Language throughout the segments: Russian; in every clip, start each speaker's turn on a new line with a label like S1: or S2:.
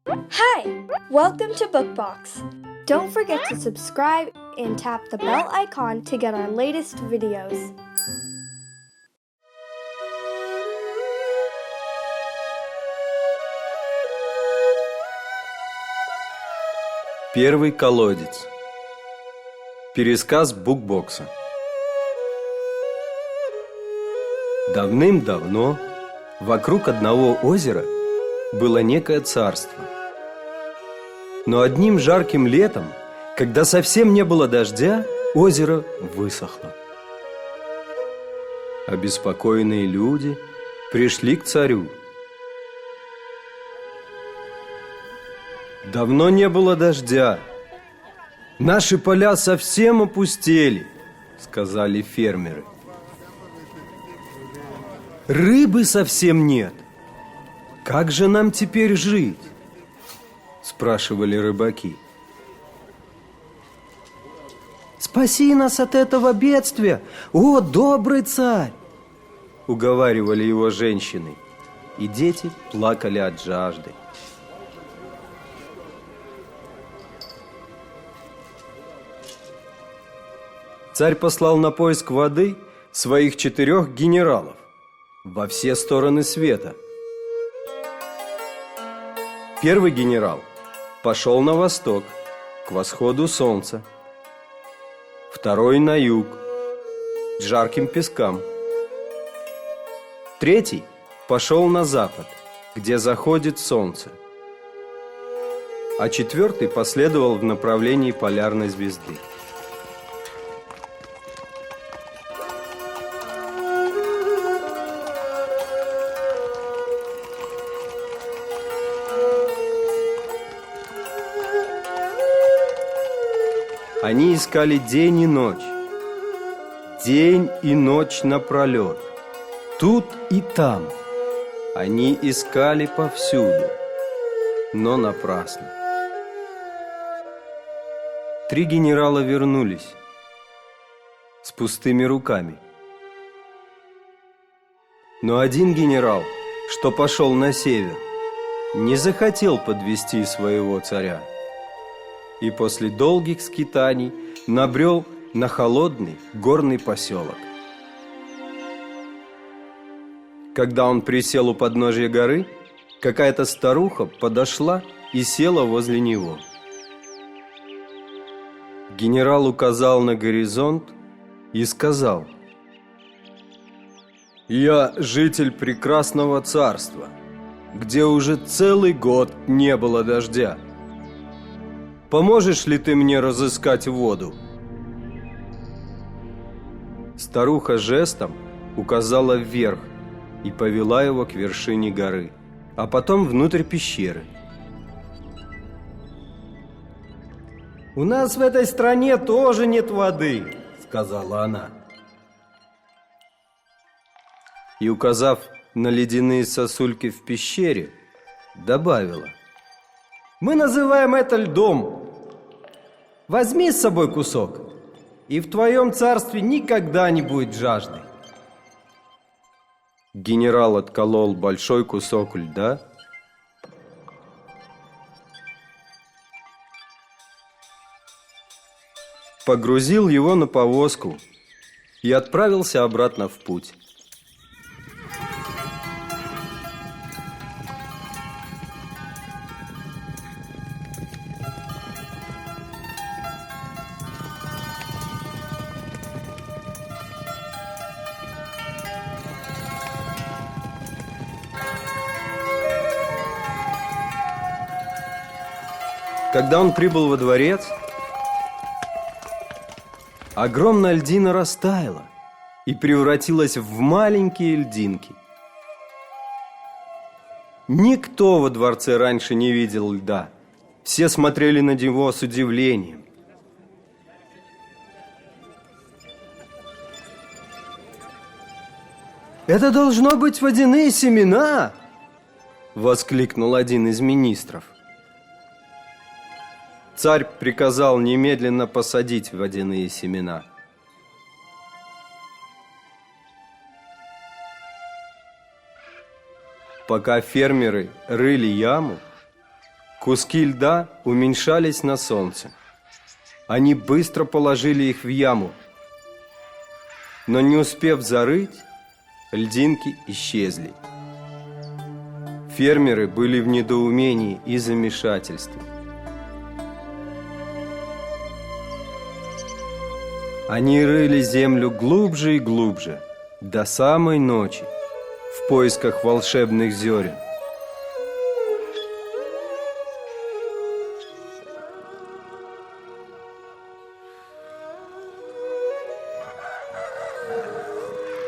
S1: Hi! Welcome to Bookbox. Don't forget to subscribe and tap the bell icon to get our latest videos.
S2: Первый колодец. Пересказ букбокса. Давным-давно вокруг одного озера было некое царство. Но одним жарким летом, когда совсем не было дождя, озеро высохло. Обеспокоенные люди пришли к царю. Давно не было дождя. Наши поля совсем опустели, сказали фермеры. Рыбы совсем нет. Как же нам теперь жить? Спрашивали рыбаки. Спаси нас от этого бедствия, о, добрый царь! Уговаривали его женщины, и дети плакали от жажды. Царь послал на поиск воды своих 4 генералов во все стороны света. Первый генерал пошел на восток, к восходу солнца. Второй на юг, к жарким пескам. Третий пошел на запад, где заходит солнце. А 4 последовал в направлении полярной звезды. Они искали день и ночь напролет, тут и там. Они искали повсюду, но напрасно. 3 генерала вернулись с пустыми руками. Но один генерал, что пошел на север, не захотел подвести своего царя. И после долгих скитаний набрел на холодный горный поселок. Когда он присел у подножия горы, какая-то старуха подошла и села возле него. Генерал указал на горизонт и сказал: «Я житель прекрасного царства, где уже целый год не было дождя. Поможешь ли ты мне разыскать воду?» Старуха жестом указала вверх и повела его к вершине горы, а потом внутрь пещеры. «У нас в этой стране тоже нет воды», — сказала она. И, указав на ледяные сосульки в пещере, добавила: «Мы называем это льдом. Возьми с собой кусок, и в твоем царстве никогда не будет жажды». Генерал отколол большой кусок льда, погрузил его на повозку и отправился обратно в путь. Когда он прибыл во дворец, огромная льдина растаяла и превратилась в маленькие льдинки. Никто во дворце раньше не видел льда. Все смотрели на него с удивлением. «Это должно быть водяные семена!» — воскликнул один из министров. Царь приказал немедленно посадить водяные семена. Пока фермеры рыли яму, Куски льда уменьшались на солнце. Они быстро положили их в яму. Но не успев зарыть, льдинки исчезли. Фермеры были в недоумении и замешательстве. Они рыли землю глубже и глубже, до самой ночи, в поисках волшебных зерен.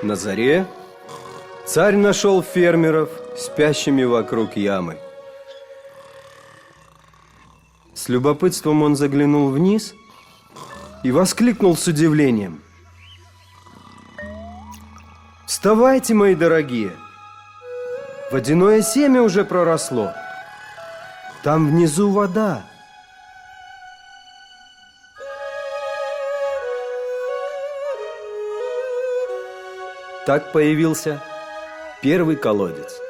S2: На заре царь нашел фермеров, спящими вокруг ямы. С любопытством он заглянул вниз и воскликнул с удивлением: «Вставайте, мои дорогие! Водяное семя уже проросло. Там внизу вода». Так появился первый колодец.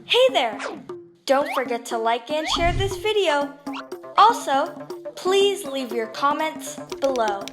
S1: Hey there! Don't forget to like and share this video. Also, please leave your comments below.